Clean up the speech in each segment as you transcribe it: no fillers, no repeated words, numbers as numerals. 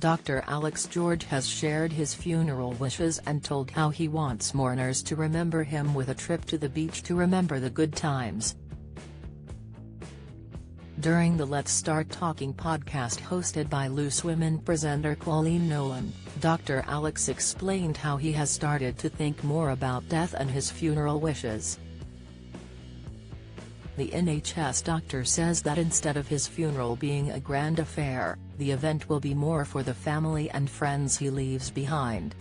Dr. Alex George has shared his funeral wishes and told how he wants mourners to remember him with a trip to the beach to remember the good times. During the Let's Start Talking podcast hosted by Loose Women presenter Colleen Nolan, Dr. Alex explained how he has started to think more about death and his funeral wishes. The NHS doctor says that instead of his funeral being a grand affair, the event will be more for the family and friends he leaves behind.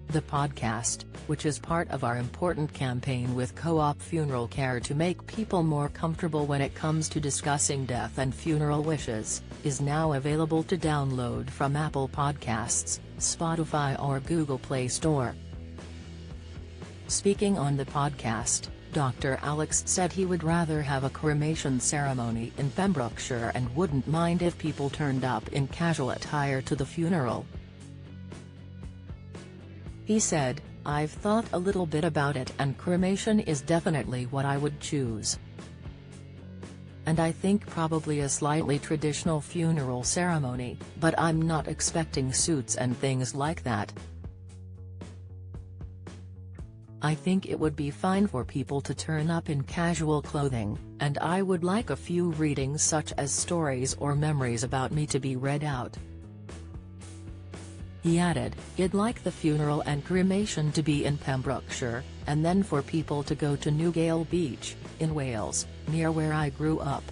The podcast, which is part of our important campaign with Co-op Funeral Care to make people more comfortable when it comes to discussing death and funeral wishes, is now available to download from Apple Podcasts, Spotify or Google Play Store. Speaking on the podcast, Dr. Alex said he would rather have a cremation ceremony in Pembrokeshire and wouldn't mind if people turned up in casual attire to the funeral. He said, "I've thought a little bit about it and cremation is definitely what I would choose. And I think probably a slightly traditional funeral ceremony, but I'm not expecting suits and things like that. I think it would be fine for people to turn up in casual clothing, and I would like a few readings such as stories or memories about me to be read out." He added, he'd like the funeral and cremation to be in Pembrokeshire, and then for people to go to Newgale Beach, in Wales, near where I grew up.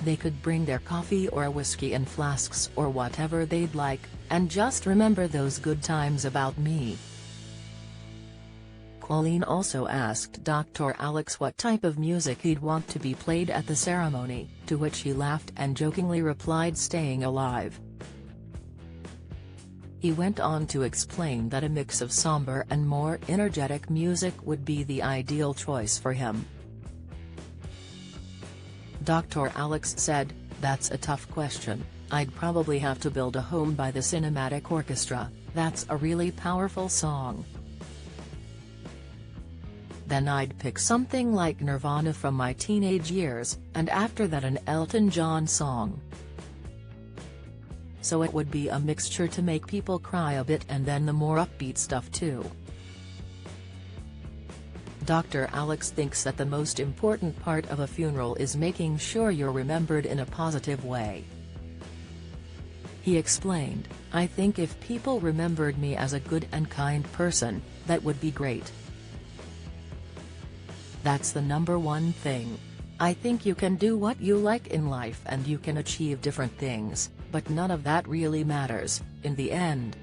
They could bring their coffee or whiskey in flasks or whatever they'd like, and just remember those good times about me. Colleen also asked Dr. Alex what type of music he'd want to be played at the ceremony, to which he laughed and jokingly replied, "Staying Alive." He went on to explain that a mix of somber and more energetic music would be the ideal choice for him. Dr. Alex said, "That's a tough question. I'd probably have to Build a Home by the Cinematic Orchestra, that's a really powerful song. Then I'd pick something like Nirvana from my teenage years, and after that an Elton John song. So it would be a mixture to make people cry a bit and then the more upbeat stuff too." Dr. Alex thinks that the most important part of a funeral is making sure you're remembered in a positive way. He explained, "I think if people remembered me as a good and kind person, that would be great. That's the number one thing. I think you can do what you like in life and you can achieve different things, but none of that really matters, in the end.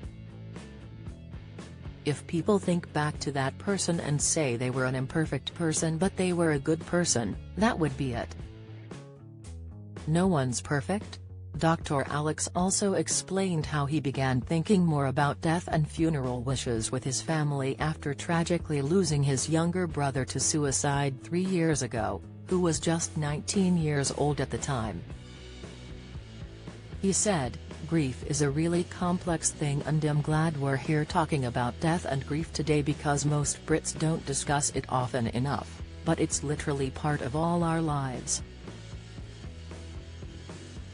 If people think back to that person and say they were an imperfect person but they were a good person, that would be it. No one's perfect." Dr. Alex also explained how he began thinking more about death and funeral wishes with his family after tragically losing his younger brother to suicide 3 years ago, who was just 19 years old at the time. He said, "Grief is a really complex thing and I'm glad we're here talking about death and grief today because most Brits don't discuss it often enough, but it's literally part of all our lives.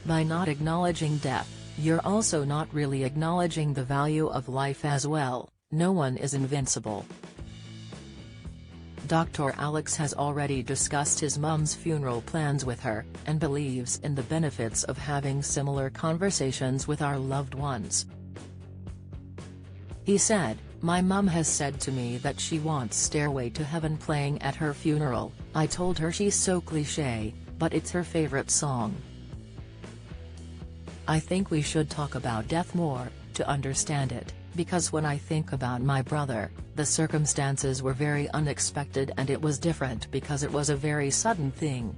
By not acknowledging death, you're also not really acknowledging the value of life as well. No one is invincible." Dr. Alex has already discussed his mum's funeral plans with her, and believes in the benefits of having similar conversations with our loved ones. He said, "My mum has said to me that she wants Stairway to Heaven playing at her funeral. I told her she's so cliché, but it's her favorite song. I think we should talk about death more, to understand it, because when I think about my brother, the circumstances were very unexpected and it was different because it was a very sudden thing.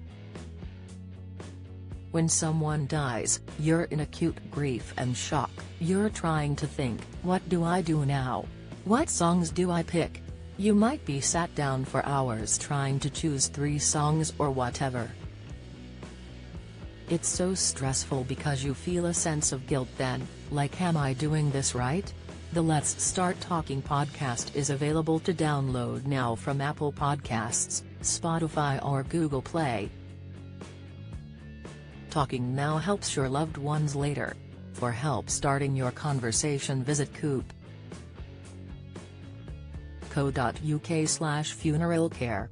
When someone dies, you're in acute grief and shock, you're trying to think, what do I do now? What songs do I pick? You might be sat down for hours trying to choose 3 songs or whatever. It's so stressful because you feel a sense of guilt then, like am I doing this right?" The Let's Start Talking podcast is available to download now from Apple Podcasts, Spotify or Google Play. Talking now helps your loved ones later. For help starting your conversation, visit coop.co.uk/funeralcare.